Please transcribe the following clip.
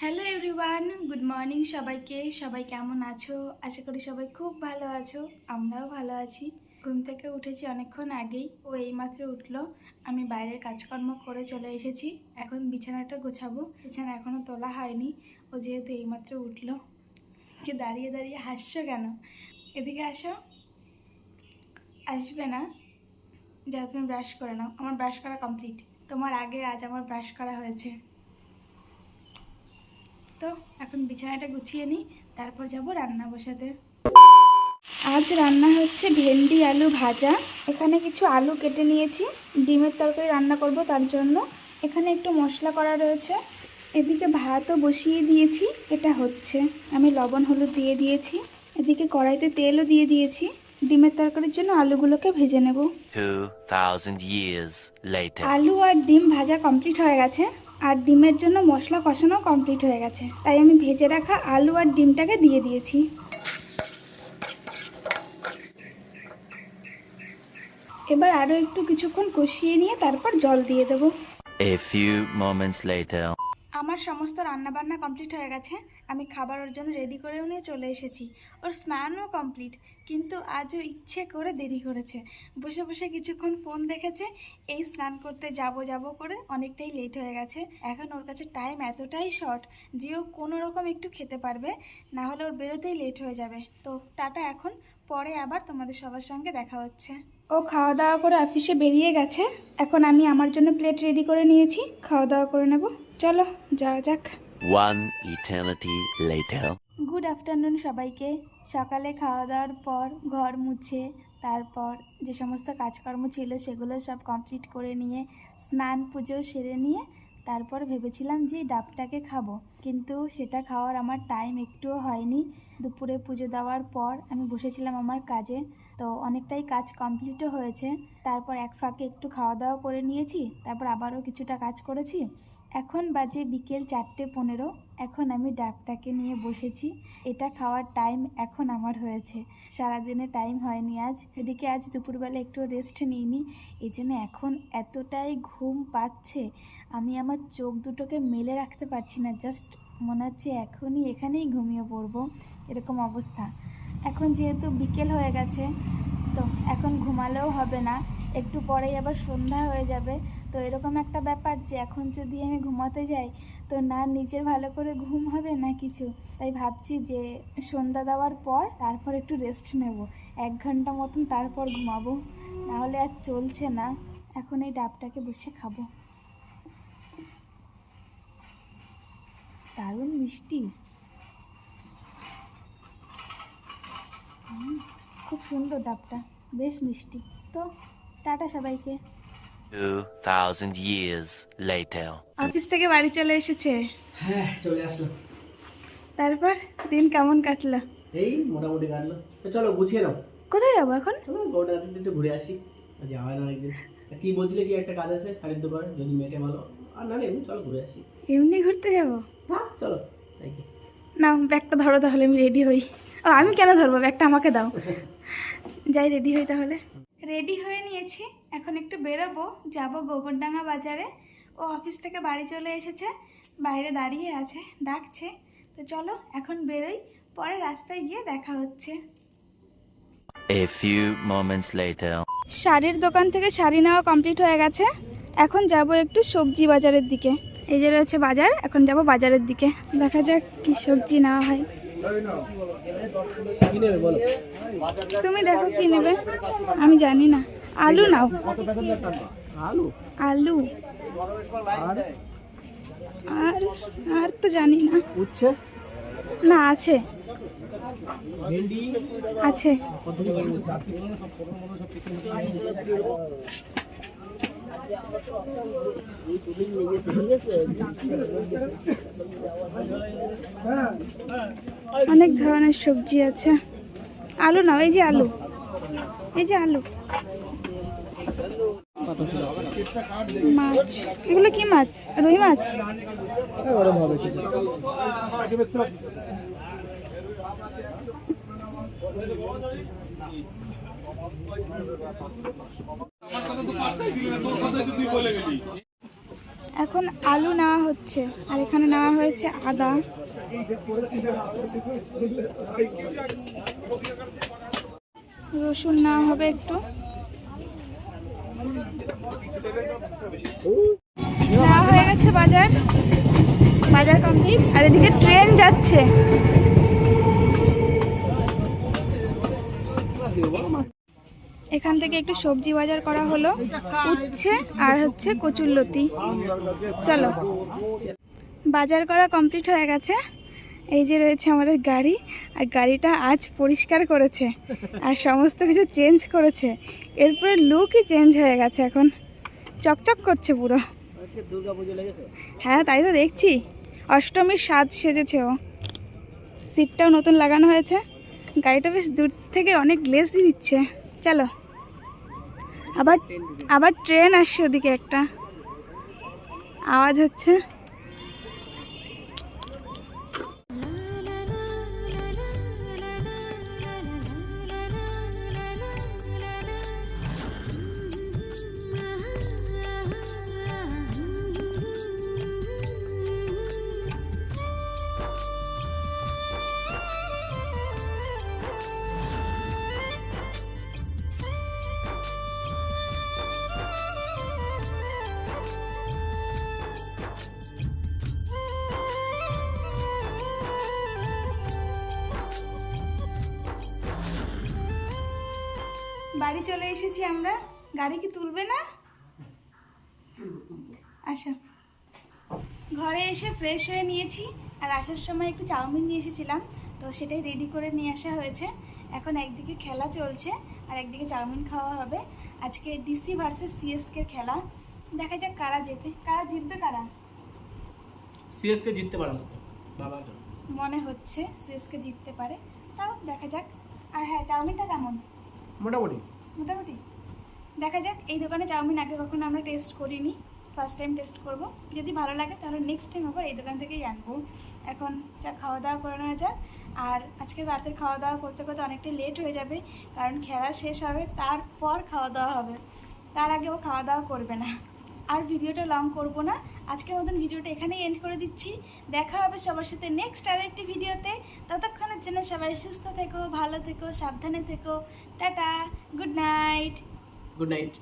Hello everyone, good morning সবাইকে। সবাই কেমন আছো? আশা করি সবাই খুব ভালো আছো। আমরাও ভালো আছি। ঘুম থেকে উঠেছি অনেকক্ষণ আগেই, ও এইমাত্র উঠলো। আমি বাইরের কাজকর্ম করে চলে এসেছি। এখন বিছানাটা গোছাবো। বিছানা এখনও তোলা হয়নি। ও যেহেতু এইমাত্র উঠলো। কি দাঁড়িয়ে দাঁড়িয়ে হাসছো কেন? এদিকে আসো। আসবে না? যা, তুমি ব্রাশ করে নাও। আমার ব্রাশ করা কমপ্লিট। তোমার আগে আজ আমার ব্রাশ করা হয়েছে। তো এখন বিছানাটা গুছিয়ে নিই, তারপর যাব রান্না বসাতে। আজ রান্না হচ্ছে ভেন্ডি আলু ভাজা। এখানে কিছু আলু কেটে নিয়েছি, ডিমের তরকারি রান্না করব তার জন্য। এখানে একটু মশলা করা রয়েছে। এদিকে ভাতও বসিয়ে দিয়েছি, এটা হচ্ছে। আমি লবণ হলুদ দিয়ে দিয়েছি। এদিকে কড়াইতে তেলও দিয়ে দিয়েছি। ডিমের তরকারির জন্য আলুগুলোকে ভেজে নেব। 2000 years later. আলু আর ডিম ভাজা কমপ্লিট হয়ে গেছে, আর ডিমের জন্য মশলা কষানো কমপ্লিট হয়ে গেছে। তাই আমি ভেজে রাখা আলু আর ডিমটাকে দিয়ে দিয়েছি। এবার আরও একটু কিছুক্ষণ কষিয়ে নিয়ে তারপর জল দিয়ে দেবো। A few moments later. আমার সমস্ত রান্নাবান্না কমপ্লিট হয়ে গেছে। আমি খাবার ওর জন্য রেডি করেও নিয়ে চলে এসেছি। ওর স্নানও কমপ্লিট, কিন্তু আজও ইচ্ছে করে দেরি করেছে। বসে বসে কিছুক্ষণ ফোন দেখেছে। এই স্নান করতে যাব করে অনেকটাই লেট হয়ে গেছে। এখন ওর কাছে টাইম এতটাই শর্ট যে ও কোনো রকম একটু খেতে পারবে, না হলে ওর বেরোতেই লেট হয়ে যাবে। তো টাটা এখন, পরে আবার তোমাদের সবার সঙ্গে দেখা হচ্ছে। ও খাওয়া দাওয়া করে অফিসে বেরিয়ে গেছে। এখন আমি আমার জন্য প্লেট রেডি করে নিয়েছি, খাওয়া দাওয়া করে নেব। চলো যাওয়া যাক। One eternity later. Good afternoon সবাইকে। সকালে খাওয়া দাওয়ার পর ঘর মুছে, তারপর যে সমস্ত কাজকর্ম ছিল সেগুলো সব কমপ্লিট করে নিয়ে স্নান পুজো সেরে নিয়ে তারপর ভেবেছিলাম যে ডাবটাকে খাবো, কিন্তু সেটা খাওয়ার আমার টাইম একটুও হয়নি। দুপুরে পুজো দেওয়ার পর আমি বসেছিলাম আমার কাজে, তো অনেকটাই কাজ কমপ্লিটও হয়েছে। তারপর এক ফাঁকে একটু খাওয়া দাওয়া করে নিয়েছি, তারপর আবারও কিছুটা কাজ করেছি। এখন বাজে বিকেল 4:15। এখন আমি ডাবটাকে নিয়ে বসেছি। এটা খাওয়ার টাইম এখন আমার হয়েছে, সারাদিনে টাইম হয়নি আজ। এদিকে আজ দুপুরবেলা একটু রেস্ট নিইনি, এই জন্য এখন এতটাই ঘুম পাচ্ছে, আমি আমার চোখ দুটোকে মেলে রাখতে পারছি না। জাস্ট মনে হচ্ছে এখনই এখানেই ঘুমিয়ে পড়বো, এরকম অবস্থা। এখন যেহেতু বিকেল হয়ে গেছে, তো এখন ঘুমালেও হবে না, একটু পরেই আবার সন্ধ্যা হয়ে যাবে। তো এরকম একটা ব্যাপার যে এখন যদি আমি ঘুমাতে যাই তো না নিজের ভালো করে ঘুম হবে না কিছু। তাই ভাবছি যে সন্ধ্যা দেওয়ার পর তারপর একটু রেস্ট নেব, 1 ঘন্টা মতন, তারপর ঘুমাবো। নাহলে আর চলছে না। এখন এই ডাবটাকে বসে খাবো। দারুণ মিষ্টি, খুব সুন্দর ডাবটা, বেশ মিষ্টি। তো টাটা সবাইকে। 2000 years later. অফিস থেকে বাড়ি চলে এসেছে। হ্যাঁ চলে আসলাম। তারপর দিন কেমন কাটলো? এই মোটামুটি কাটলো। তো চলো গুছিয়ে নাও। কোথায় যাবো এখন? চলো গোটা একটু ঘুরে আসি, যাওয়া হয় না অনেকদিন। কি বলছিলে, কি একটা কাজ আছে শাড়ির দোকানে, যদি মেয়েটা ভালো। আর না এমনি চলো ঘুরে আসি। এমনি ঘুরতে যাবো? হ্যাঁ চলো তাই কি। না, ব্যাগটা ধরো তাহলে, আমি রেডি হই। ও আমি কেন ধরবো, ব্যাগটা আমাকে দাও। যাই রেডি হই তাহলে। রেডি হয়ে নিয়েছি, এখন একটু বেরোবো, যাবো গোবরডাঙ্গা বাজারে। ও অফিস থেকে বাড়ি চলে এসেছে, বাইরে দাঁড়িয়ে আছে, ডাকছে। তো চলো এখন বেরোই, পরে রাস্তায় গিয়ে দেখা হচ্ছে। A few moments later. শাড়ির দোকান থেকে শাড়ি নেওয়া কমপ্লিট হয়ে গেছে। এখন যাব একটু সবজি বাজারের দিকে। এই যে রয়েছে বাজার, এখন যাব বাজারের দিকে, দেখা যাক কি সবজি নেওয়া হয়। কি নেবে বলো? তুমি দেখো কি নেবে, আমি জানি না। আলু নাও। আলু? আলু আর আর আর তো জানি না। উচ্ছে? না, আছে ভেন্ডি আছে। কত করে? অনেক ধরনের সবজি আছে। আলু নাও, এই যে আলু, এই যে আলু। মাছ, এগুলো কি মাছ? রুই মাছ? ওরকম হবে কিছু। এখন আলু নেওয়া হচ্ছে আর এখানে নেওয়া হয়েছে আদা। রসুন নেওয়া হবে একটু। নেওয়া হয়ে গেছে বাজার, বাজার কমপ্লিট। আর এদিকে ট্রেন যাচ্ছে। এখান থেকে একটু সবজি বাজার করা হলো, উচ্ছে আর হচ্ছে কচুরলতি। চলো, বাজার করা কমপ্লিট হয়ে গেছে। এই যে রয়েছে আমাদের গাড়ি, আর গাড়িটা আজ পরিষ্কার করেছে আর সমস্ত কিছু চেঞ্জ করেছে। এরপরে লুকই চেঞ্জ হয়ে গেছে, এখন চকচক করছে পুরো। হ্যাঁ তাই তো দেখছি, অষ্টমীর সাজ সেজেছে ও। সিটটাও নতুন লাগানো হয়েছে, গাড়িটা বেশ দূর থেকে অনেক গ্লেসই দিচ্ছে। চলো, আবার আবার ট্রেন আসছে, ওদিকে একটা আওয়াজ হচ্ছে। বাড়ি চলে এসেছি আমরা। গাড়ি কি তুলবে না? আসো। ঘরে এসে ফ্রেশ হয়ে নিয়েছি, আর আসার সময় একটু চাউমিন নিয়ে এসেছিলাম, তো সেটাই রেডি করে নিয়ে আসা হয়েছে। এখন একদিকে খেলা চলছে আর একদিকে চাউমিন খাওয়া হবে। আজকে ডিসি ভার্সেস সিএসকের খেলা। দেখা যাক কারা জিতবে কারা। সিএসকে জিততে পারে বাবা, মনে হচ্ছে সিএসকে জিততে পারে, তাও দেখা যাক। আর হ্যাঁ, চাউমিনটা কেমন? মোটামুটি মোটামুটি দেখা যাক। এই দোকানে চাউমিন আগে কখনো আমরা টেস্ট করিনি, ফার্স্ট টাইম টেস্ট করব। যদি ভালো লাগে তাহলে নেক্সট টাইম আবার এই দোকান থেকেই আনবো। এখন যা খাওয়া দাওয়া করে নেওয়া যাক। আর আজকে রাতের খাওয়া দাওয়া করতে করতে অনেকটা লেট হয়ে যাবে, কারণ খেলা শেষ হবে তারপর খাওয়া দাওয়া হবে, তার আগে ও খাওয়া দাওয়া করবে না। আর ভিডিওটা লং করব না, আজকের মতন ভিডিওটা এখানেই এন্ড করে দিচ্ছি। দেখা হবে সবার সাথে নেক্সট আর একটি ভিডিওতে। ততক্ষণের জন্য সবাই সুস্থ থেকো, ভালো থেকো, সাবধানে থেকো। Tata, good night. Good night.